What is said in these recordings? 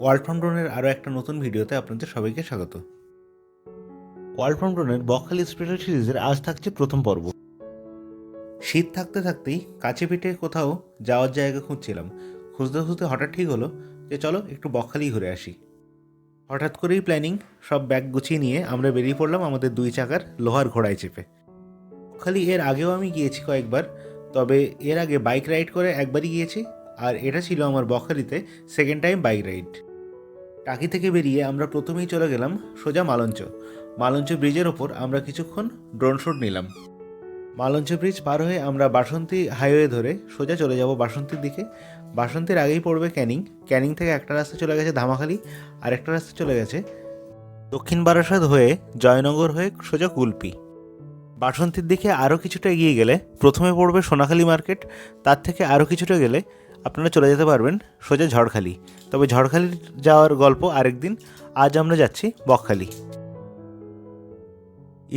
World from ড্রোনের আরও একটা নতুন ভিডিওতে আপনাদের সবাইকে স্বাগত। ওয়ার্ল্ড ফ্রম ড্রোনের বকখালি স্পেশাল সিরিজের আজ থাকছে প্রথম পর্ব। শীত থাকতে থাকতেই কাছে পিঠে কোথাও যাওয়ার জায়গা খুঁজছিলাম। খুঁজতে খুঁজতে হঠাৎ ঠিক হলো যে চলো একটু বকখালি ঘুরে আসি। হঠাৎ করেই প্ল্যানিং, সব ব্যাগ গুছিয়ে নিয়ে আমরা বেরিয়ে পড়লাম আমাদের 2 চাকার লোহার ঘোড়ায় চেপে। বকখালি এর আগেও আমি গিয়েছি কয়েকবার, তবে এর আগে বাইক রাইড করে একবারই গিয়েছি, আর এটা ছিল আমার বকখালিতে সেকেন্ড টাইম বাইক রাইড। টাকি থেকে বেরিয়ে আমরা প্রথমেই চলে গেলাম সোজা মালঞ্চ ব্রিজের ওপর আমরা কিছুক্ষণ ড্রোন শ্যুট নিলাম। মালঞ্চ ব্রিজ পার হয়ে আমরা বাসন্তী হাইওয়ে ধরে সোজা চলে যাব বাসন্তীর দিকে। বাসন্তীর আগেই পড়বে ক্যানিং থেকে একটা রাস্তা চলে গেছে ধামাখালি, আর একটা রাস্তা চলে গেছে দক্ষিণ বারাসাত হয়ে জয়নগর হয়ে সোজা কুলপি। বাসন্তীর দিকে আরও কিছুটা এগিয়ে গেলে প্রথমে পড়বে সোনাখালী মার্কেট, তার থেকে আরও কিছুটা গেলে আপনারা চলে যেতে পারবেন সোজা ঝড়খালি। তবে ঝড়খালি যাওয়ার গল্প আরেকদিন, আজ আমরা যাচ্ছি বকখালি।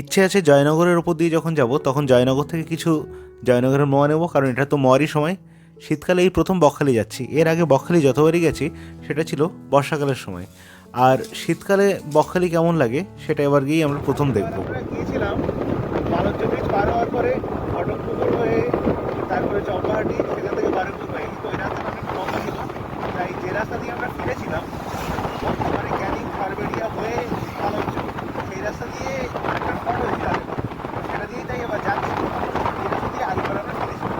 ইচ্ছে আছে জয়নগরের ওপর দিয়ে যখন যাব তখন জয়নগর থেকে কিছু জয়নগরের মোয়া নেব, কারণ এটা তো মোয়ারই সময়। শীতকালে এই প্রথম বকখালি যাচ্ছি, এর আগে বকখালি যতবারই গেছি সেটা ছিল বর্ষাকালের সময়। আর শীতকালে বকখালি কেমন লাগে সেটা এবার গিয়েই আমরা প্রথম দেখব। গিয়েছিলাম মালঞ্চ ব্রিজ পার হওয়ার পরে ঘটকপুকুর হয়ে, তারপরে চম্পাহাটি, সেখান থেকে বারুইপুর হয়ে, কিন্তু ওই রাস্তাটা একটু লম্বা ছিল, তাই যে রাস্তা দিয়ে আমরা ফিরেছিলাম মানে ক্যানিং খারবেড়িয়া হয়ে মালঞ্চ, সেই রাস্তা দিয়ে একটা শর্ট হয়েছিল আগে, সেটা দিয়েই তাই এবার যাচ্ছি। এই রাস্তা দিয়ে আগেবার আমরা ফিরেছিলাম।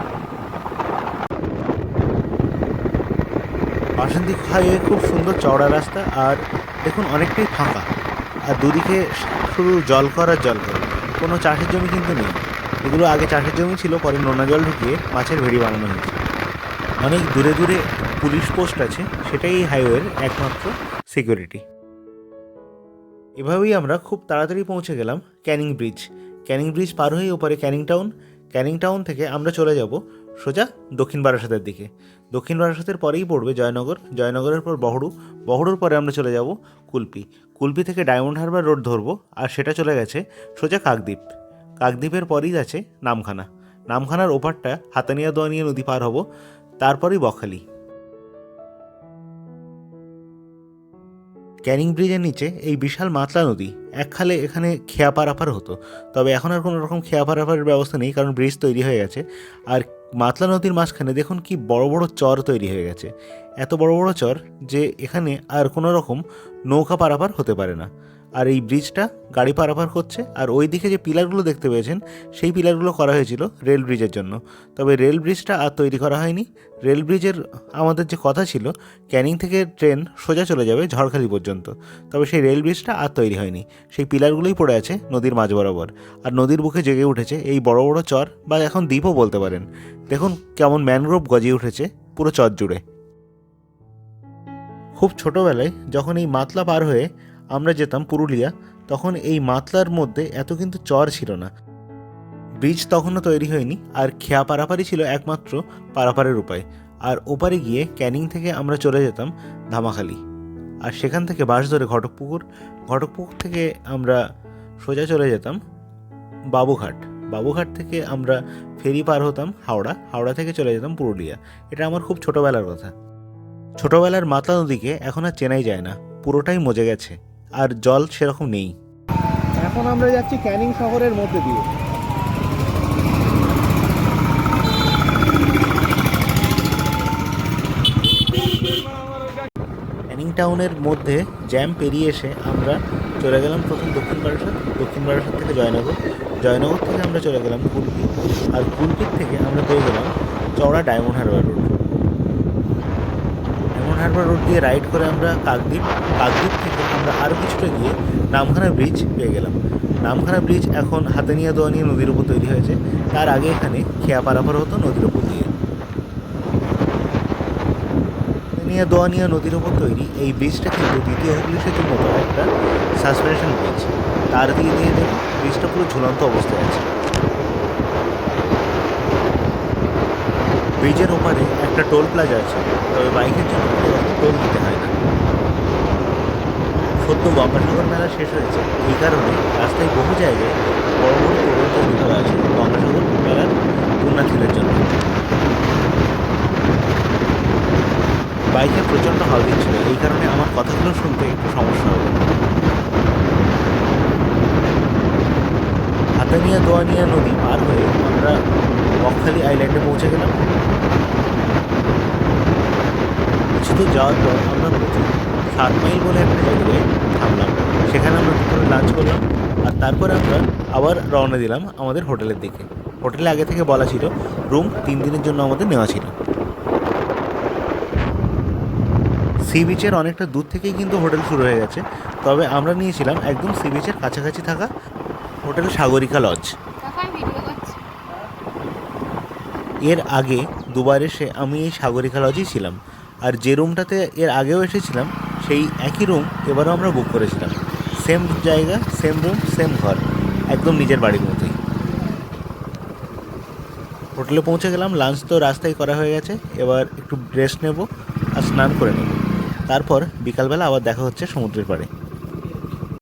বাসন্তী হাইওয়ে খুব সুন্দর চওড়া রাস্তা, আর দেখুন অনেকটাই ফাঁকা, আর দুদিকে শুধু জল কর আর জল কর। কোনো চাষের জমি কিন্তু নেই, এগুলো আগে চাষের জমি ছিল, পরে নোনা জল ঢুকিয়ে মাছের ভেড়ি বানানো হয়েছে। অনেক দূরে দূরে পুলিশ পোস্ট আছে, সেটাই এই হাইওয়ের একমাত্র সিকিউরিটি। এভাবেই আমরা খুব তাড়াতাড়ি পৌঁছে গেলাম ক্যানিং ব্রিজ পার হয়ে ওপারে ক্যানিং টাউন থেকে আমরা চলে যাব সোজা দক্ষিণ বারাসাতের দিকে। দক্ষিণ বারাসাতের পরেই পড়বে জয়নগরের পর বহড়ুর পরে আমরা চলে যাব কুলপি থেকে ডায়মন্ড হারবার রোড ধরবো, আর সেটা চলে গেছে সোজা কাকদ্বীপের পরেই আছে নামখানার ওপারটা হাতানিয়া দোয়ানিয়া নদী পার হব, তারপরেই বকখালি। ক্যানিং ব্রিজের নিচে এই বিশাল মাতলা নদী, এককালে এখানে খেয়া পারাপার হতো, তবে এখন আর কোনো রকম খেয়া পারাপারের ব্যবস্থা নেই, কারণ ব্রিজ তৈরি হয়ে গেছে। আর মাতলা নদীর মাঝখানে দেখুন কি বড় বড় চর তৈরি হয়ে গেছে, এত বড় বড় চর যে এখানে আর কোনো রকম নৌকা পারাপার হতে পারে না। আর এই ব্রিজটা গাড়ি পারাপার করছে, আর ওই দিকে যে পিলারগুলো দেখতে পেয়েছেন সেই পিলারগুলো করা হয়েছিল রেল ব্রিজের জন্য, তবে রেল ব্রিজটা আর তৈরি করা হয়নি। রেল ব্রিজের আমাদের যে কথা ছিল ক্যানিং থেকে ট্রেন সোজা চলে যাবে ঝড়খালি পর্যন্ত, তবে সেই রেল ব্রিজটা আর তৈরি হয়নি, সেই পিলারগুলোই পড়ে আছে নদীর মাঝ বরাবর। আর নদীর বুকে জেগে উঠেছে এই বড় বড় চর, বা এখন দ্বীপও বলতে পারেন। দেখুন কেমন ম্যানগ্রোভ গজিয়ে উঠেছে পুরো চর জুড়ে। খুব ছোটোবেলায় যখন এই মাতলা পার হয়ে আমরা যেতাম পুরুলিয়া, তখন এই মাতলার মধ্যে এত কিন্তু চর ছিল না, ব্রিজ তখনও তৈরি হয়নি, আর খেয়া পারাপারই ছিল একমাত্র পারাপারের উপায়। আর ওপারে গিয়ে ক্যানিং থেকে আমরা চলে যেতাম ধামাখালি, আর সেখান থেকে বাস ধরে ঘটকপুকুর থেকে আমরা সোজা চলে যেতাম বাবুঘাট থেকে আমরা ফেরি পার হতাম হাওড়া থেকে চলে যেতাম পুরুলিয়া। এটা আমার খুব ছোটোবেলার কথা। ছোটোবেলার মাতলা নদীকে এখন আর চেনাই যায় না, পুরোটাই মজে গেছে, আর জল সেরকম নেই। এখন আমরা যাচ্ছি ক্যানিং শহরের মধ্যে দিয়ে। ক্যানিং টাউনের মধ্যে জ্যাম পেরিয়ে এসে আমরা চলে গেলাম প্রথম দক্ষিণ বারাসাত থেকে জয়নগর থেকে আমরা চলে গেলাম কুলপি, আর কুলপির থেকে আমরা পেয়ে গেলাম চওড়া ডায়মন্ড হারবার রোড দিয়ে রাইড করে আমরা কাকদ্বীপ থেকে আমরা আরও কিছুটা গিয়ে নামখানা ব্রিজ পেয়ে গেলাম। নামখানা ব্রিজ এখন হাতানিয়া দোয়ানিয়া নদীর উপর তৈরি হয়েছে, তার আগে এখানে খেয়া পারাপার হতো নদীর উপর দিয়ে। দোয়ানিয়া নদীর উপর তৈরি এই ব্রিজটা কিন্তু দ্বিতীয় হুগলি সেতুর মতো একটা সাসপেনশন ব্রিজ, তার দিকে দিয়ে দেখুন ব্রিজটা পুরো ঝুলন্ত অবস্থায় আছে। ব্রিজের ওপারে একটা টোল প্লাজা আছে, তবে বাইকের জন্য টোল দিতে হয় না। সদ্য গঙ্গাসাগর মেলা শেষ হয়েছে, এই কারণে রাস্তায় বহু জায়গায় বড় বড় টোল তৈরি করা আছে গঙ্গাসাগর মেলার পুণ্যার্থীদের জন্য। বাইকে প্রচণ্ড হাওয়া দিচ্ছিল, এই কারণে আমার কথাগুলো শুনতে একটু সমস্যা হবে। হাতানিয়া দোয়ানিয়া নদী পার হয়ে আমরা বকখালি আইল্যান্ডে পৌঁছে গেলাম। কিছু দূর যাওয়ার পর আমরা প্রথম 7 মাইল বলে একটা জায়গায় থামলাম। সেখানে আমরা দুপুরে লাঞ্চ করলাম, আর তারপরে আমরা আবার রওনা দিলাম আমাদের হোটেলের দিকে। হোটেলে আগে থেকে বলা ছিল রুম 3 দিনের জন্য আমাদের নেওয়া ছিল। সি বিচের অনেকটা দূর থেকেই কিন্তু হোটেল শুরু হয়ে গেছে, তবে আমরা নিয়েছিলাম একদম সি বিচের কাছাকাছি থাকা হোটেল সাগরিকা লজ। এর আগে দুবার এসে আমি এই সাগরিকা লজেই ছিলাম, আর যে রুমটাতে এর আগেও এসেছিলাম সেই একই রুম এবারও আমরা বুক করেছিলাম। সেম জায়গা, সেম রুম, সেম ঘর, একদম নিজের বাড়ির মতোই। হোটেলে পৌঁছে গেলাম। লাঞ্চ তো রাস্তায় করা হয়ে গেছে, এবার একটু রেস্ট নেব আর স্নান করে নেব। তারপর বিকালবেলা আবার দেখা হচ্ছে সমুদ্রের পাড়ে।